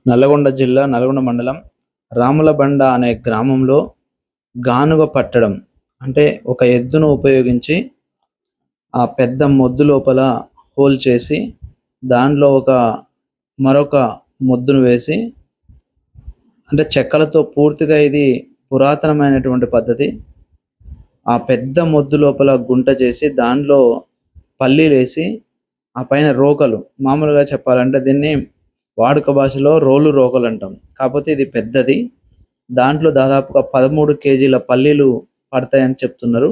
నల్లగొండ జిల్లా నల్గొండ మండలం రాములబండ అనే గ్రామంలో గానుగ పట్టడం అంటే ఒక ఎద్దును ఉపయోగించి ఆ పెద్ద మొద్దు లోపల హోల్ చేసి దానిలో మరొక మొద్దును వేసి అంటే చెక్కలతో పూర్తిగా ఇది పురాతనమైనటువంటి పద్ధతి. ఆ పెద్ద మొద్దు లోపల గుంట చేసి దానిలో పల్లీలేసి ఆ పైన రోకలు, మామూలుగా చెప్పాలంటే దీన్ని వాడుక భాషలో రోలు రోకలు అంటాం. కాకపోతే ఇది పెద్దది. దాంట్లో దాదాపుగా 13 కేజీల పల్లీలు పడతాయని చెప్తున్నారు.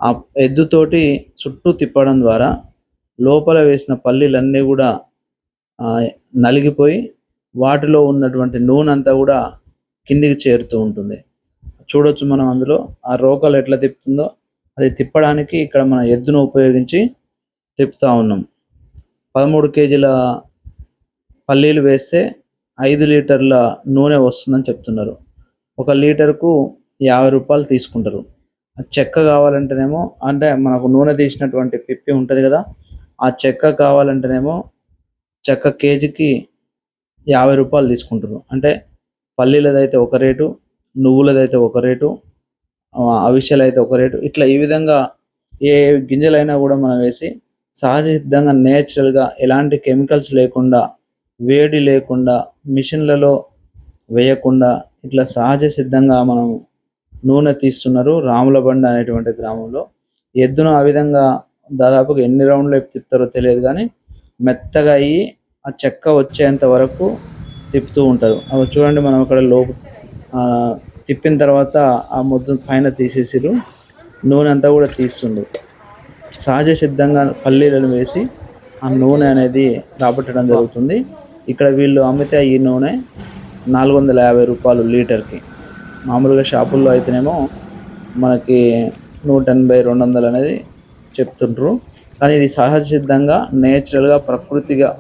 ఆ ఎద్దుతోటి చుట్టూ తిప్పడం ద్వారా లోపల వేసిన పల్లీలన్నీ కూడా నలిగిపోయి వాటిలో ఉన్నటువంటి నూనె అంతా కూడా కిందికి చేరుతూ ఉంటుంది. చూడొచ్చు మనం అందులో ఆ రోకలు ఎట్లా తిప్పుతుందో. అది తిప్పడానికి ఇక్కడ మన ఎద్దును ఉపయోగించి తిప్పుతా ఉన్నాం. 13 కేజీల పల్లీలు వేస్తే 5 లీటర్ల నూనె వస్తుందని చెప్తున్నారు. 1 లీటర్కు 50 రూపాయలు తీసుకుంటారు. చెక్క కావాలంటేనేమో అంటే మనకు నూనె తీసినటువంటి పిప్పి ఉంటుంది కదా, ఆ చెక్క కావాలంటేనేమో చెక్క కేజీకి 50 రూపాయలు తీసుకుంటారు. అంటే పల్లీలదైతే ఒక రేటు, నువ్వులదైతే ఒక రేటు, అవిసెలైతే ఒక రేటు. ఇట్లా ఈ విధంగా ఏ గింజలైనా కూడా మనం వేసి సహజ సిద్ధంగా నేచురల్గా ఎలాంటి కెమికల్స్ లేకుండా, వేడి లేకుండా, మిషన్లలో వేయకుండా ఇట్లా సహజ సిద్ధంగా మనం నూనె తీస్తున్నారు రాములబండ అనేటువంటి గ్రామంలో. ఎద్దును ఆ విధంగా దాదాపుగా ఎన్ని రౌండ్లు తిప్పుతారో తెలియదు, కానీ మెత్తగా అయ్యి ఆ చెక్క వచ్చేంత వరకు తిప్పుతూ ఉంటారు. అవి చూడండి, మనం అక్కడ తిప్పిన తర్వాత ఆ ముద్దు పైన తీసేసిరు, నూనె అంతా కూడా తీస్తుండ్రు. సహజ సిద్ధంగా పల్లీలను వేసి ఆ నూనె అనేది రాబట్టడం జరుగుతుంది. ఇక్కడ వీళ్ళు అమ్మితే ఈ నూనె 450 రూపాయలు లీటర్కి. మామూలుగా షాపుల్లో అయితేనేమో మనకి 180, 200 అనేది చెప్తుండ్రు. కానీ ఇది సహజ సిద్ధంగా నేచురల్గా ప్రకృతిగా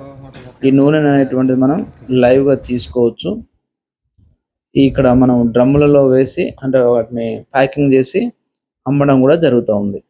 ఈ నూనె అనేటువంటిది మనం లైవ్గా తీసుకోవచ్చు. ఇక్కడ మనం డ్రమ్ములలో వేసి అంటే వాటిని ప్యాకింగ్ చేసి అమ్మడం కూడా జరుగుతూ ఉంది.